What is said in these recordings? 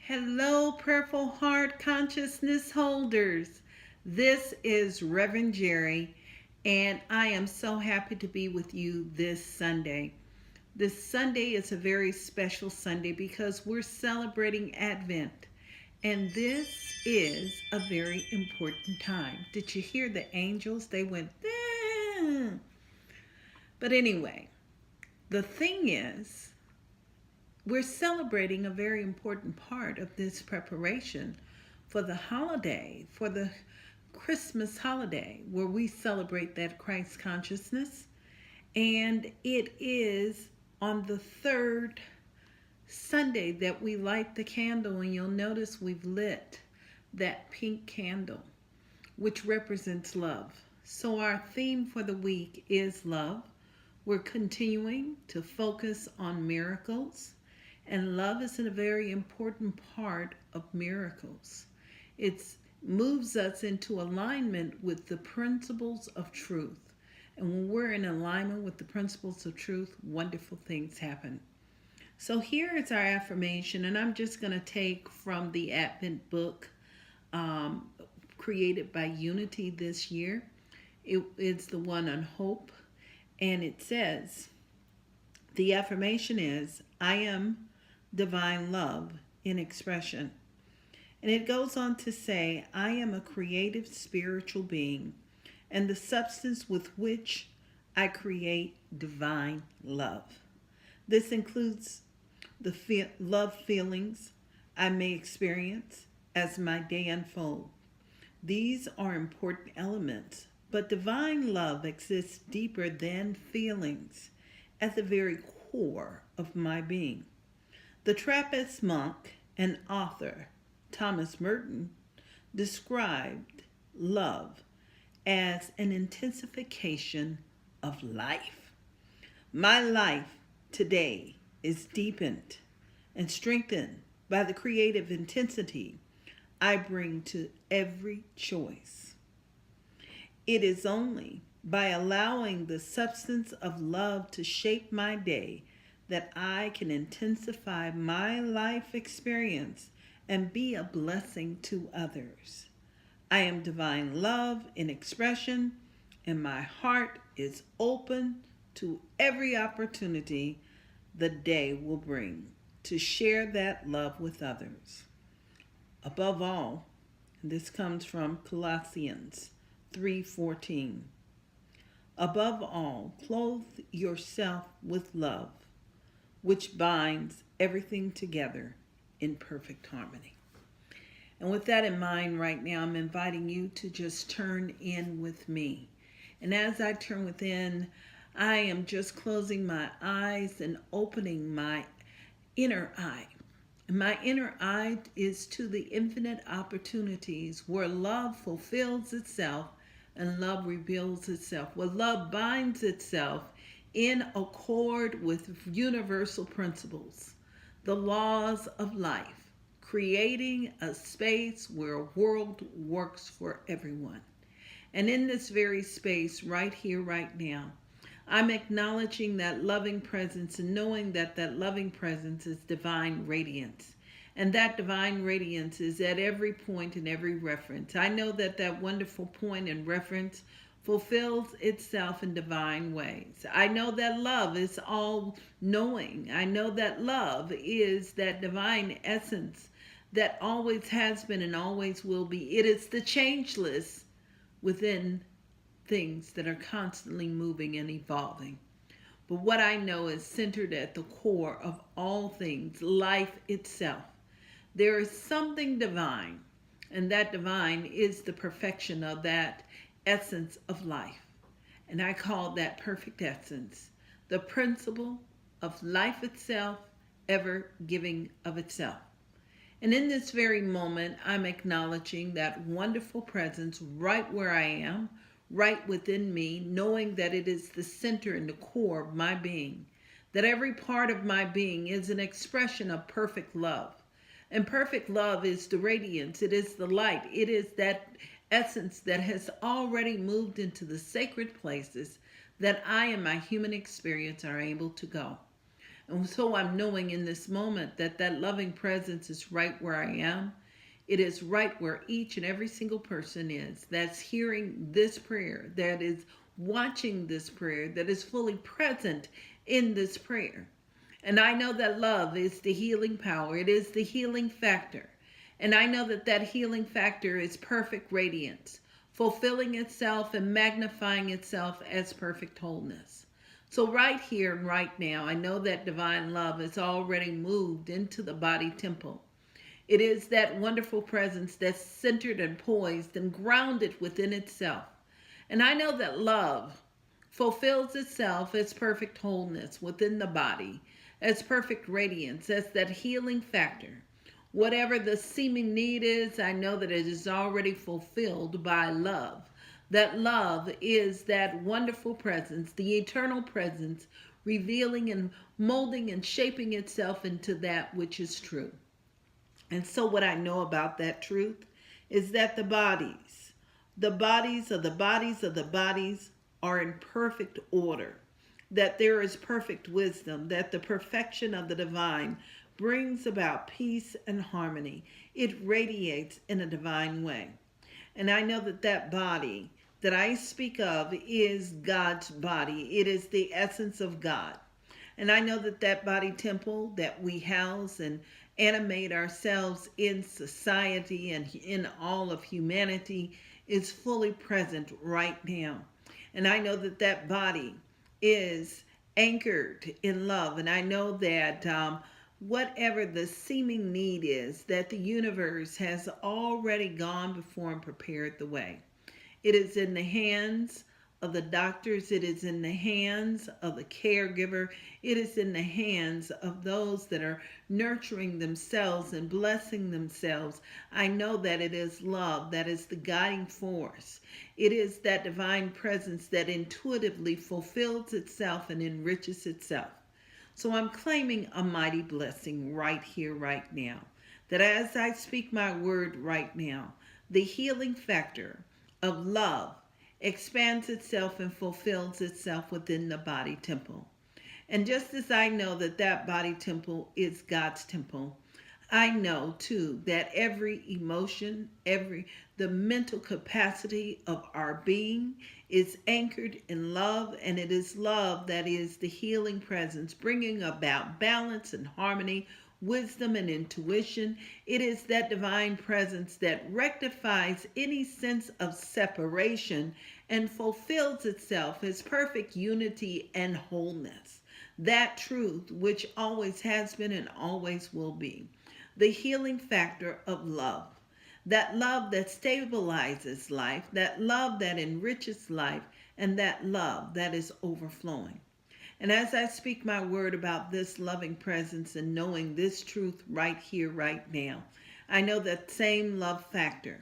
Hello, Prayerful Heart Consciousness holders. This is Reverend Jerry, and I am so happy to be with you this Sunday. This Sunday is a very special Sunday because we're celebrating Advent, and this is a very important time. Did you hear the angels? They went, "Ah." But anyway, the thing is, we're celebrating a very important part of this preparation for the holiday, for the Christmas holiday, where we celebrate that Christ consciousness. And it is on the third Sunday that we light the candle, and you'll notice we've lit that pink candle, which represents love. So our theme for the week is love. We're continuing to focus on miracles. And love is a very important part of miracles. It moves us into alignment with the principles of truth. And when we're in alignment with the principles of truth, wonderful things happen. So here is our affirmation, and I'm just going to take from the Advent book created by Unity this year. It's the one on hope, and it says, the affirmation is, I am divine love in expression. And it goes on to say, I am a creative spiritual being, and the substance with which I create divine love. This includes the love feelings I may experience as my day unfolds. These are important elements, but divine love exists deeper than feelings, at the very core of my being. The Trappist monk and author Thomas Merton described love as an intensification of life. My life today is deepened and strengthened by the creative intensity I bring to every choice. It is only by allowing the substance of love to shape my day that I can intensify my life experience and be a blessing to others. I am divine love in expression, and my heart is open to every opportunity the day will bring to share that love with others. Above all, and this comes from Colossians 3:14. Above all, clothe yourself with love, which binds everything together in perfect harmony. And with that in mind right now, I'm inviting you to just turn in with me. And as I turn within, I am just closing my eyes and opening my inner eye. And my inner eye is to the infinite opportunities where love fulfills itself and love reveals itself, where love binds itself in accord with universal principles, the laws of life, creating a space where a world works for everyone. And in this very space, right here, right now, I'm acknowledging that loving presence and knowing that that loving presence is divine radiance. And that divine radiance is at every point and every reference. I know that that wonderful point and reference fulfills itself in divine ways. I know that love is all knowing. I know that love is that divine essence that always has been and always will be. It is the changeless within things that are constantly moving and evolving. But what I know is centered at the core of all things, life itself. There is something divine, and that divine is the perfection of that essence of life. And I call that perfect essence the principle of life itself, ever giving of itself. And in this very moment, I'm acknowledging that wonderful presence right where I am, right within me, knowing that it is the center and the core of my being, that every part of my being is an expression of perfect love. And perfect love is the radiance, it is the light, it is that essence that has already moved into the sacred places that I and my human experience are able to go. And so I'm knowing in this moment that that loving presence is right where I am. It is right where each and every single person is that's hearing this prayer, that is watching this prayer, that is fully present in this prayer. And I know that love is the healing power. It is the healing factor. And I know that that healing factor is perfect radiance, fulfilling itself and magnifying itself as perfect wholeness. So right here and right now, I know that divine love has already moved into the body temple. It is that wonderful presence that's centered and poised and grounded within itself. And I know that love fulfills itself as perfect wholeness within the body, as perfect radiance, as that healing factor. Whatever the seeming need is, I know that it is already fulfilled by love. That love is that wonderful presence, the eternal presence, revealing and molding and shaping itself into that which is true. And so what I know about that truth is that the bodies of the bodies of the bodies are in perfect order, that there is perfect wisdom, that the perfection of the divine brings about peace and harmony. It radiates in a divine way. And I know that that body that I speak of is God's body. It is the essence of God. And I know that that body temple that we house and animate ourselves in society and in all of humanity is fully present right now. And I know that that body is anchored in love. And I know that whatever the seeming need is, that the universe has already gone before and prepared the way. It is in the hands of the doctors. It is in the hands of the caregiver. It is in the hands of those that are nurturing themselves and blessing themselves. I know that it is love that is the guiding force. It is that divine presence that intuitively fulfills itself and enriches itself. So I'm claiming a mighty blessing right here, right now. That as I speak my word right now, the healing factor of love expands itself and fulfills itself within the body temple. And just as I know that that body temple is God's temple, I know too that every emotion, the mental capacity of our being is anchored in love, and it is love that is the healing presence, bringing about balance and harmony, wisdom and intuition. It is that divine presence that rectifies any sense of separation and fulfills itself as perfect unity and wholeness. That truth which always has been and always will be. The healing factor of love. That love that stabilizes life, that love that enriches life, and that love that is overflowing. And as I speak my word about this loving presence and knowing this truth right here, right now, I know that same love factor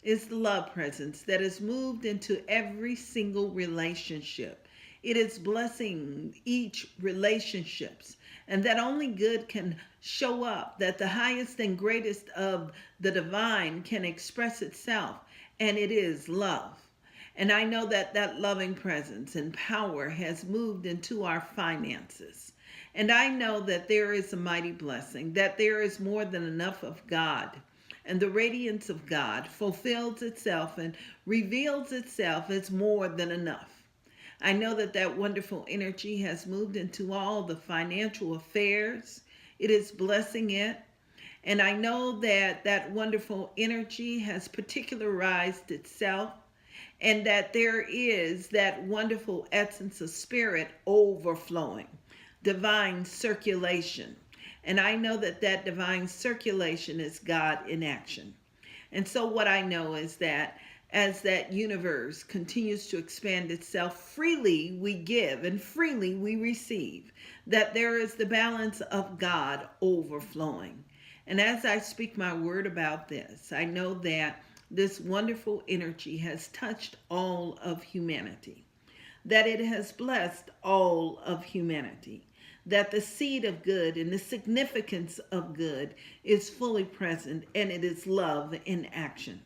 is the love presence that is moved into every single relationship. It is blessing each relationships, and that only good can show up, that the highest and greatest of the divine can express itself, and it is love. And I know that that loving presence and power has moved into our finances. And I know that there is a mighty blessing, that there is more than enough of God. And the radiance of God fulfills itself and reveals itself as more than enough. I know that that wonderful energy has moved into all the financial affairs. It is blessing it. And I know that that wonderful energy has particularized itself, and that there is that wonderful essence of spirit overflowing, divine circulation. And I know that that divine circulation is God in action. And so what I know is that as that universe continues to expand itself, freely we give and freely we receive, that there is the balance of God overflowing. And as I speak my word about this, I know that this wonderful energy has touched all of humanity, that it has blessed all of humanity, that the seed of good and the significance of good is fully present, and it is love in action.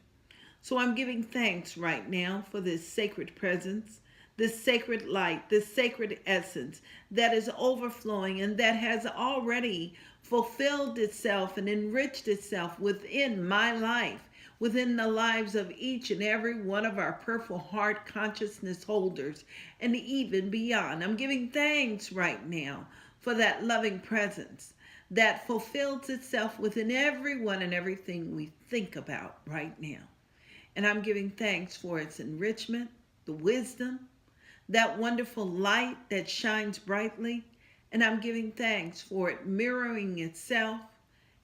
So I'm giving thanks right now for this sacred presence this sacred light, this sacred essence that is overflowing and that has already fulfilled itself and enriched itself within my life, within the lives of each and every one of our Purple Heart consciousness holders, and even beyond. I'm giving thanks right now for that loving presence that fulfills itself within everyone and everything we think about right now. And I'm giving thanks for its enrichment, the wisdom, that wonderful light that shines brightly. And I'm giving thanks for it mirroring itself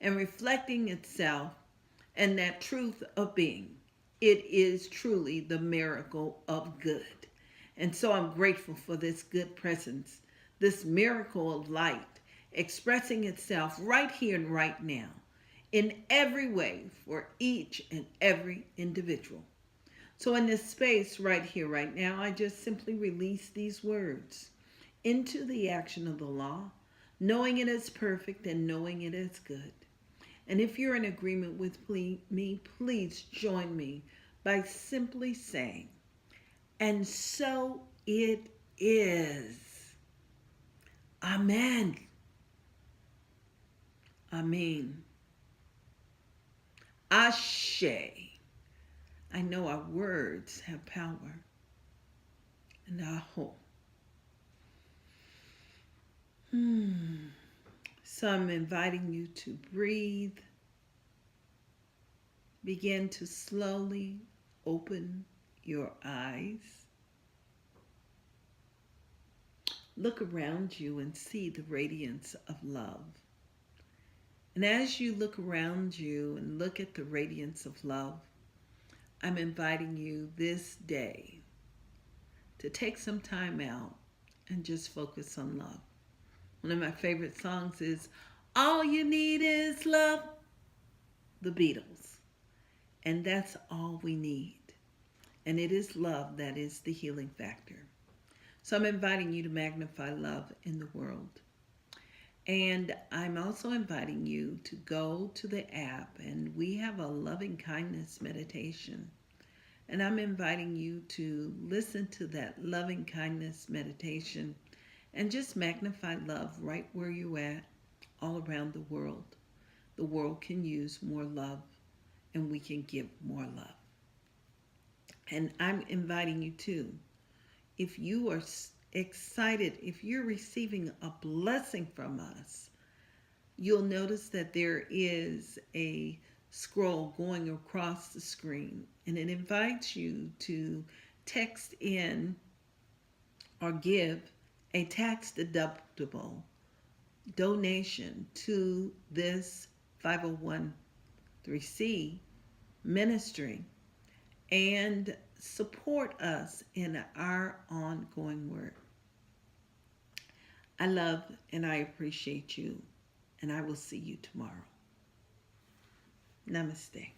and reflecting itself and that truth of being. It is truly the miracle of good. And so I'm grateful for this good presence, this miracle of light expressing itself right here and right now in every way for each and every individual. So in this space right here, right now, I just simply release these words into the action of the law, knowing it is perfect and knowing it is good. And if you're in agreement with me, please join me by simply saying, and so it is. Amen. Amen. Ashe. I know our words have power. And aho. So I'm inviting you to breathe. Begin to slowly open your eyes. Look around you and see the radiance of love. And as you look around you and look at the radiance of love, I'm inviting you this day to take some time out and just focus on love. One of my favorite songs is All You Need Is Love, the Beatles. And that's all we need. And it is love that is the healing factor. So I'm inviting you to magnify love in the world. And I'm also inviting you to go to the app, and we have a loving kindness meditation. And I'm inviting you to listen to that loving kindness meditation and just magnify love right where you're at, all around the world. The world can use more love, and we can give more love. And I'm inviting you too, if you are excited, if you're receiving a blessing from us, you'll notice that there is a scroll going across the screen, and it invites you to text in or give a tax-deductible donation to this 501c ministry and support us in our ongoing work. I love and I appreciate you, and I will see you tomorrow. Namaste.